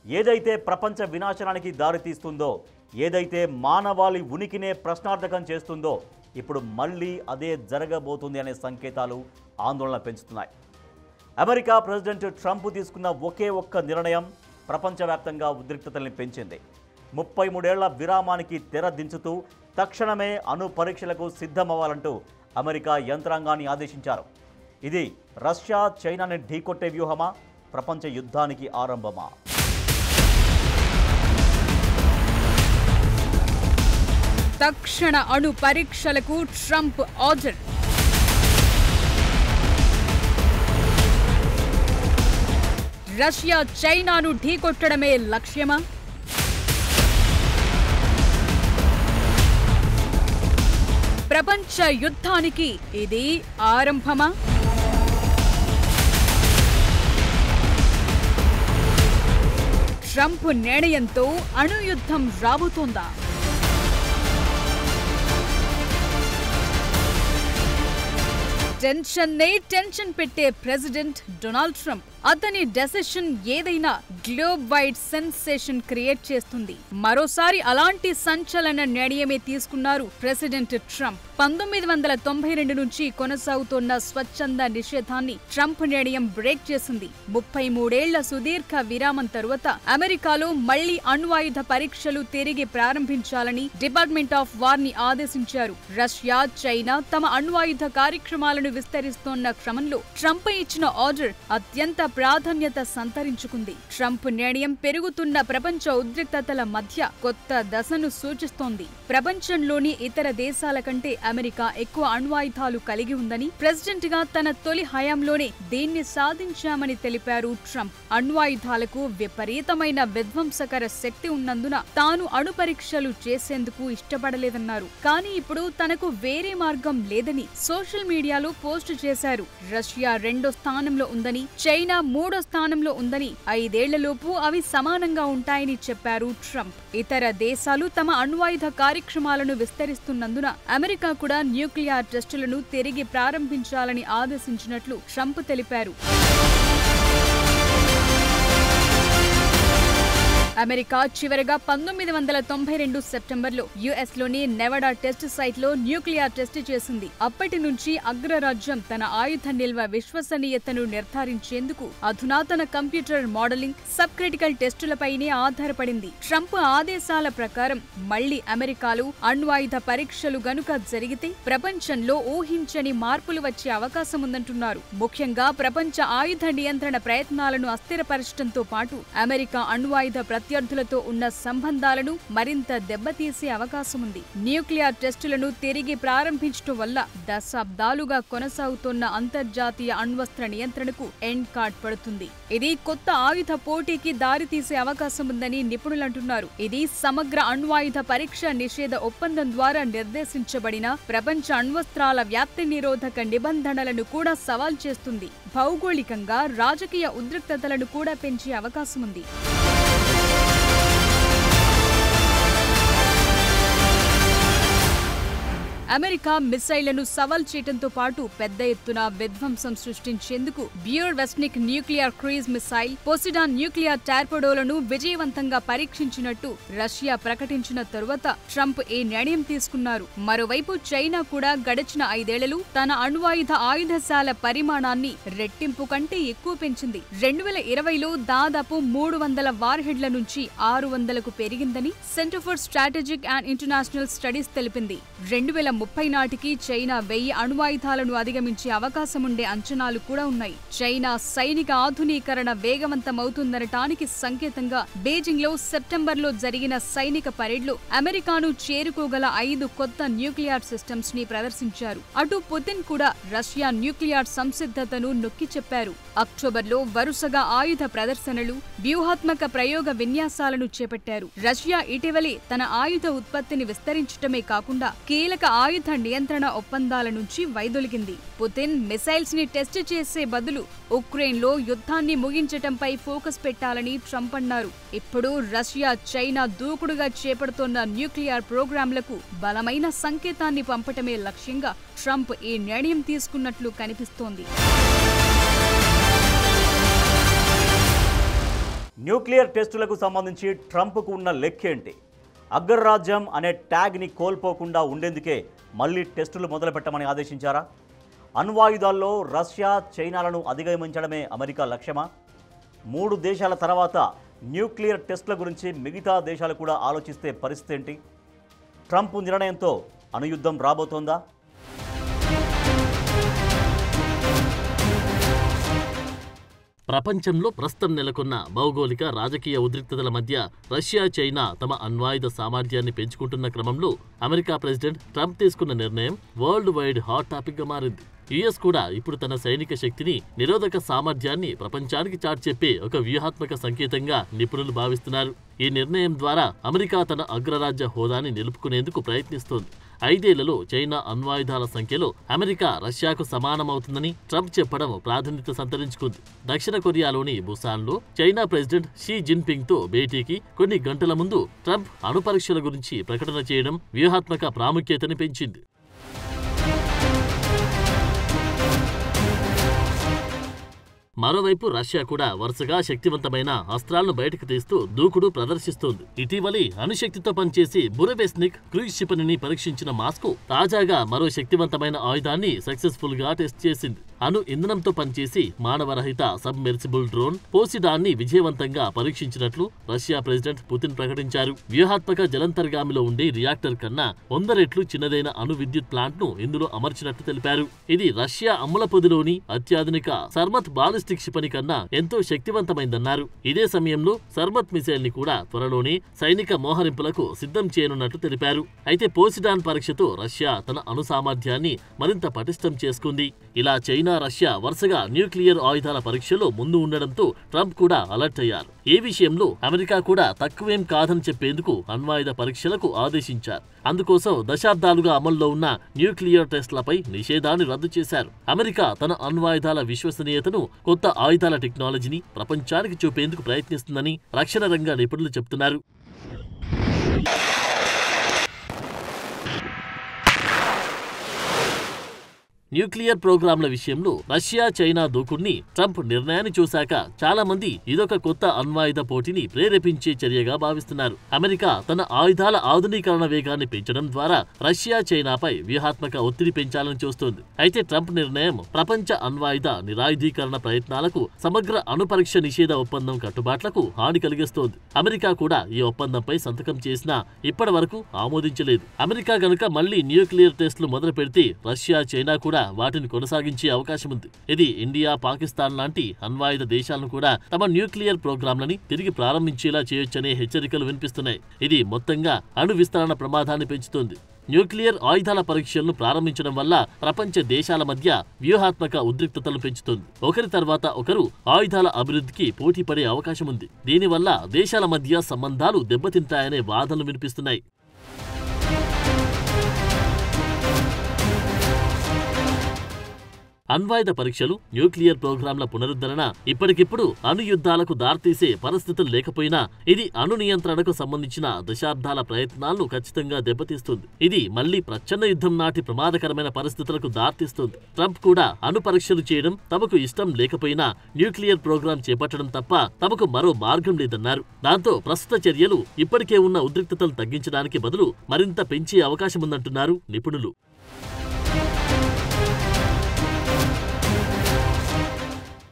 ఏదైతే ప్రపంచ వినాశనానికి దారితీస్తుందో, ఏదైతే మానవాళి ఉనికినే ప్రశ్నార్థకం చేస్తుందో ఇప్పుడు మళ్ళీ అదే జరగబోతుంది అనే సంకేతాలు ఆందోళన పెంచుతున్నాయి. అమెరికా ప్రెసిడెంట్ ట్రంప్ తీసుకున్న ఒకే ఒక్క నిర్ణయం ప్రపంచవ్యాప్తంగా ఉద్రిక్తతల్ని పెంచింది. 33 ఏళ్ల విరామానికి తెర దించుతూ తక్షణమే అణు పరీక్షలకు సిద్ధమవ్వాలంటూ అమెరికా యంత్రాంగాన్ని ఆదేశించారు. ఇది రష్యా చైనాని ఢీకొట్టే వ్యూహమా, ప్రపంచ యుద్ధానికి ఆరంభమా? తక్షణ అణు పరీక్షలకు ట్రంప్ ఆర్డర్. రష్యా చైనాను ఢీకొట్టడమే లక్ష్యమా? ప్రపంచ యుద్ధానికి ఇది ఆరంభమా? ట్రంప్ నిర్ణయంతో అణు యుద్ధం రాబోతోందా? టెన్షన్ పెట్టే ప్రెసిడెంట్ డొనాల్డ్ ట్రంప్. అతని డెసిషన్ ఏదైనా గ్లోబ్ వైడ్ సెన్సేషన్ క్రియేట్ చేస్తుంది. మరోసారి అలాంటి సంచలన నిర్ణయమే తీసుకున్నారు ప్రెసిడెంట్ ట్రంప్. 1992 నుంచి కొనసాగుతోన్న స్వచ్ఛంద నిషేధాన్ని ట్రంప్ నిర్ణయం బ్రేక్ చేసింది. 33 ఏళ్ల సుదీర్ఘ విరామం తరువాత అమెరికాలో మళ్లీ అణ్వాయుధ పరీక్షలు తిరిగి ప్రారంభించాలని డిపార్ట్మెంట్ ఆఫ్ వార్ ని ఆదేశించారు. రష్యా, చైనా తమ అణ్వాయుధ కార్యక్రమాలను విస్తరిస్తోన్న క్రమంలో ట్రంప్ ఇచ్చిన ఆర్డర్ అత్యంత ప్రాధాన్యత సంతరించుకుంది. ట్రంప్ నిర్ణయం పెరుగుతున్న ప్రపంచ ఉద్రిక్తతల మధ్య కొత్త దశను సూచిస్తోంది. ప్రపంచంలోని ఇతర దేశాల కంటే అమెరికా ఎక్కువ అణ్వాయుధాలు కలిగి ఉందని, ప్రెసిడెంట్ గా తన తొలి హయాంలోనే దీన్ని సాధించామని తెలిపారు ట్రంప్. అణ్వాయుధాలకు విపరీతమైన విధ్వంసకర శక్తి ఉన్నందున తాను అణు పరీక్షలు చేసేందుకు ఇష్టపడలేదన్నారు. కానీ ఇప్పుడు తనకు వేరే మార్గం లేదని సోషల్ మీడియాలో పోస్ట్ చేశారు. రష్యా 2వ స్థానంలో ఉందని, చైనా 3వ స్థానంలో ఉందని, 5 ఏళ్లలోపు అవి సమానంగా ఉంటాయని చెప్పారు ట్రంప్. ఇతర దేశాలు తమ అణ్వాయుధ కార్యక్రమాలను విస్తరిస్తున్నందున అమెరికా కూడా న్యూక్లియర్ టెస్టులను తిరిగి ప్రారంభించాలని ఆదేశించినట్లు ట్రంప్ తెలిపారు. అమెరికా చివరగా 1992 సెప్టెంబర్లో యుఎస్లోని నెవాడా టెస్ట్ సైట్లో న్యూక్లియర్ టెస్ట్ చేసింది. అప్పటి నుంచి అగ్రరాజ్యం తన ఆయుధ నిల్వ విశ్వసనీయతను నిర్ధారించేందుకు అధునాతన కంప్యూటర్ మోడలింగ్, సబ్ క్రిటికల్ టెస్టులపైనే ఆధారపడింది. ట్రంప్ ఆదేశాల ప్రకారం మళ్లీ అమెరికాలో అణ్వాయుధ పరీక్షలు గనుక జరిగితే ప్రపంచంలో ఊహించని మార్పులు వచ్చే అవకాశం ఉందంటున్నారు. ముఖ్యంగా ప్రపంచ ఆయుధ నియంత్రణ ప్రయత్నాలను అస్థిరపరచడంతో పాటు అమెరికా అణ్వాయుధ ప్రత్యర్థులతో ఉన్న సంబంధాలను మరింత దెబ్బతీసే అవకాశం ఉంది. న్యూక్లియర్ టెస్టులను తిరిగి ప్రారంభించడం వల్ల దశాబ్దాలుగా కొనసాగుతున్న అంతర్జాతీయ అణ్వస్త్ర నియంత్రణకు ఎండ్ కార్డ్ పడుతుంది. ఇది కొత్త ఆయుధ పోటీకి దారితీసే అవకాశం ఉందని నిపుణులంటున్నారు. ఇది సమగ్ర అణ్వాయుధ పరీక్ష నిషేధ ఒప్పందం ద్వారా నిర్దేశించబడిన ప్రపంచ అణ్వస్త్రాల వ్యాప్తి నిరోధక నిబంధనలను కూడా సవాల్ చేస్తుంది. భౌగోళికంగా రాజకీయ ఉద్రిక్తతలను కూడా పెంచే అవకాశం ఉంది. అమెరికా మిసైళ్లను సవాల్ చేయడంతో పాటు పెద్ద ఎత్తున విధ్వంసం సృష్టించేందుకు Burevestnik nuclear cruise missile, Poseidon nuclear టార్పెడోలను విజయవంతంగా పరీక్షించినట్టు రష్యా ప్రకటించిన తరువాత ట్రంప్ ఈ నిర్ణయం తీసుకున్నారు. మరోవైపు చైనా కూడా గడిచిన 5 ఏళ్లలో తన అణ్వాయుధ ఆయుధశాల పరిమాణాన్ని రెట్టింపు కంటే ఎక్కువ పెంచింది. 2020లో దాదాపు 300 వార్హెడ్ల నుంచి 600కు పెరిగిందని centre for strategic and international studies తెలిపింది. 2030 నాటికి చైనా 1000 అణ్వాయుధాలను అధిగమించే అవకాశముండే అంచనాలు కూడా ఉన్నాయి. చైనా సైనిక ఆధునీకరణ వేగవంతమవుతుందనటానికి సంకేతంగా బీజింగ్లో సెప్టెంబర్లో జరిగిన సైనిక పరేడ్లో అమెరికాను చేరుకోగల 5 కొత్త న్యూక్లియర్ సిస్టమ్స్ ని ప్రదర్శించారు. అటు పుతిన్ కూడా రష్యా న్యూక్లియర్ సంసిద్ధతను నొక్కి చెప్పారు. అక్టోబర్లో వరుసగా ఆయుధ ప్రదర్శనలు, వ్యూహాత్మక ప్రయోగ విన్యాసాలను చేపట్టారు. రష్యా ఇటీవలే తన ఆయుధ ఉత్పత్తిని విస్తరించటమే కాకుండా కీలక ఆయుధ నియంత్రణ ఒప్పందాల నుంచి వైదొలిగింది. పుతిన్ మిసైల్స్ ని టెస్ట్ చేసే బదులు ఉక్రెయిన్లో యుద్ధాన్ని ముగించటంపై ఫోకస్ పెట్టాలని ట్రంప్ అన్నారు. ఇప్పుడు రష్యా, చైనా దూకుడుగా చేపడుతోన్న న్యూక్లియర్ ప్రోగ్రాంలకు బలమైన సంకేతాన్ని పంపటమే లక్ష్యంగా ట్రంప్ ఈ నిర్ణయం తీసుకున్నట్లు కనిపిస్తోంది. న్యూక్లియర్ టెస్టులకు సంబంధించి ట్రంప్కు ఉన్న లెక్కేంటి? అగ్రరాజ్యం అనే ట్యాగ్ని కోల్పోకుండా ఉండేందుకే మళ్ళీ టెస్టులు మొదలుపెట్టమని ఆదేశించారా? అణ్వాయుధాల్లో రష్యా, చైనాలను అధిగమించడమే అమెరికా లక్ష్యమా? 3 దేశాల తర్వాత న్యూక్లియర్ టెస్టుల గురించి మిగతా దేశాలు కూడా ఆలోచిస్తే పరిస్థితి ఏంటి? ట్రంప్ నిర్ణయంతో అణుయుద్ధం రాబోతోందా? ప్రపంచంలో ప్రస్తుతం నెలకొన్న భౌగోళిక రాజకీయ ఉద్రిక్తతల మధ్య రష్యా, చైనా తమ అణ్వాయుధ సామర్థ్యాన్ని పెంచుకుంటున్న క్రమంలో అమెరికా ప్రెసిడెంట్ ట్రంప్ తీసుకున్న నిర్ణయం వరల్డ్ వైడ్ హాట్ టాపిక్గా మారింది. యుఎస్ కూడా ఇప్పుడు తన సైనిక శక్తిని, నిరోధక సామర్థ్యాన్ని ప్రపంచానికి చాటి చెప్పే ఒక వ్యూహాత్మక సంకేతంగా నిపుణులు భావిస్తున్నారు. ఈ నిర్ణయం ద్వారా అమెరికా తన అగ్రరాజ్య హోదాని నిలుపుకునేందుకు ప్రయత్నిస్తోంది. 5 ఏళ్లలో చైనా అణ్వాయుధాల సంఖ్యలో అమెరికా రష్యాకు సమానమవుతుందని ట్రంప్ చెప్పడం ప్రాధాన్యత సంతరించుకుంది. దక్షిణ కొరియాలోని బుసాన్లో చైనా ప్రెసిడెంట్ షీ జిన్పింగ్తో భేటీకి కొన్ని గంటల ముందు ట్రంప్ అణు పరీక్షల గురించి ప్రకటన చేయడం వ్యూహాత్మక ప్రాముఖ్యతని పెంచింది. మరోవైపు రష్యా కూడా వరుసగా శక్తివంతమైన అస్త్రాలను బయటకు తీస్తూ దూకుడు ప్రదర్శిస్తోంది. ఇటీవలి అణుశక్తితో పనిచేసి బురెవెస్నిక్ క్రూయిజ్ క్షిపణిని పరీక్షించిన మాస్కో తాజాగా మరో శక్తివంతమైన ఆయుధాన్ని సక్సెస్ఫుల్ గా టెస్ట్ చేసింది. అణు ఇంధనంతో పనిచేసి మానవరహిత సబ్మెర్సిబుల్ డ్రోన్ పోసిడాన్ని విజయవంతంగా పరీక్షించినట్లు రష్యా ప్రెసిడెంట్ పుతిన్ ప్రకటించారు. వ్యూహాత్మక జలంతర్గామిలో ఉండే రియాక్టర్ కన్నా 100 రెట్లు చిన్నదైన అణు విద్యుత్ ప్లాంట్ ను ఇందులో అమర్చినట్లు తెలిపారు. ఇది రష్యా అమ్ముల పొదిలోని అత్యాధునిక సర్మత్ బాలిస్టిక్ క్షిపణి కన్నా ఎంతో శక్తివంతమైందన్నారు. ఇదే సమయంలో సర్మత్ మిసైల్ ని కూడా త్వరలోనే సైనిక మోహరింపులకు సిద్ధం చేయనున్నట్లు తెలిపారు. అయితే పోసిడాన్ పరీక్షతో రష్యా తన అణు సామర్థ్యాన్ని మరింత పటిష్టం చేసుకుంది. ఇలా చైనా, రష్యా వరుసగా న్యూక్లియర్ ఆయుధాల పరీక్షలో ముందు ఉండడంతో ట్రంప్ కూడా అలర్ట్ అయ్యారు. ఈ విషయంలో అమెరికా కూడా తక్కువేం కాదని చెప్పేందుకు అణ్వాయుధ పరీక్షలకు ఆదేశించారు. అందుకోసం దశాబ్దాలుగా అమల్లో ఉన్న న్యూక్లియర్ టెస్టులపై నిషేధాన్ని రద్దు చేశారు. అమెరికా తన అణ్వాయుధాల విశ్వసనీయతను, కొత్త ఆయుధాల టెక్నాలజీని ప్రపంచానికి చూపేందుకు ప్రయత్నిస్తుందని రక్షణ రంగ నిపుణులు చెబుతున్నారు. న్యూక్లియర్ ప్రోగ్రాంల విషయంలో రష్యా, చైనా దూకుడిని ట్రంప్ నిర్ణయాన్ని చూశాక చాలా మంది ఇదొక కొత్త అణ్వాయుధ పోటీని ప్రేరేపించే చర్యగా భావిస్తున్నారు. అమెరికా తన ఆయుధాల ఆధునీకరణ వేగాన్ని పెంచడం ద్వారా రష్యా, చైనాపై వ్యూహాత్మక ఒత్తిడి పెంచాలని చూస్తోంది. అయితే ట్రంప్ నిర్ణయం ప్రపంచ అణ్వాయుధ నిరాయుధీకరణ ప్రయత్నాలకు, సమగ్ర అణు పరీక్ష నిషేధ ఒప్పందం కట్టుబాట్లకు హాని కలిగిస్తోంది. అమెరికా కూడా ఈ ఒప్పందంపై సంతకం చేసినా ఇప్పటి వరకు ఆమోదించలేదు. అమెరికా గనుక మళ్లీ న్యూక్లియర్ టెస్టులు మొదలు పెడితే రష్యా, చైనా కూడా వాటిని కొనసాగించే అవకాశం ఉంది. ఇది ఇండియా, పాకిస్తాన్ లాంటి అణ్వాయుధ దేశాలను కూడా తమ న్యూక్లియర్ ప్రోగ్రాంలని తిరిగి ప్రారంభించేలా చేయొచ్చనే హెచ్చరికలు వినిపిస్తున్నాయి. ఇది మొత్తంగా అణు విస్తరణ ప్రమాదాన్ని పెంచుతోంది. న్యూక్లియర్ ఆయుధాల పరీక్షలను ప్రారంభించడం వల్ల ప్రపంచ దేశాల మధ్య వ్యూహాత్మక ఉద్రిక్తతలు పెంచుతోంది. ఒకరి తర్వాత ఒకరు ఆయుధాల అభివృద్ధికి పోటీ పడే అవకాశం ఉంది. దీనివల్ల దేశాల మధ్య సంబంధాలు దెబ్బతింటాయనే వాదనలు వినిపిస్తున్నాయి. అణ్వాయుధ పరీక్షలు, న్యూక్లియర్ ప్రోగ్రాంల పునరుద్ధరణ ఇప్పటికిప్పుడు అణు యుద్ధాలకు దారితీసే పరిస్థితులు లేకపోయినా ఇది అణు నియంత్రణకు సంబంధించిన దశాబ్దాల ప్రయత్నాలను ఖచ్చితంగా దెబ్బతీస్తుంది. ఇది మళ్లీ ప్రచ్ఛన్న యుద్ధం నాటి ప్రమాదకరమైన పరిస్థితులకు దారితీస్తుంది. ట్రంప్ కూడా అణు పరీక్షలు చేయడం తమకు ఇష్టం లేకపోయినా న్యూక్లియర్ ప్రోగ్రాం చేపట్టడం తప్ప తమకు మరో మార్గం లేదన్నారు. దాంతో ప్రస్తుత చర్యలు ఇప్పటికే ఉన్న ఉద్రిక్తతలు తగ్గించడానికి బదులు మరింత పెంచే అవకాశముందంటున్నారు నిపుణులు.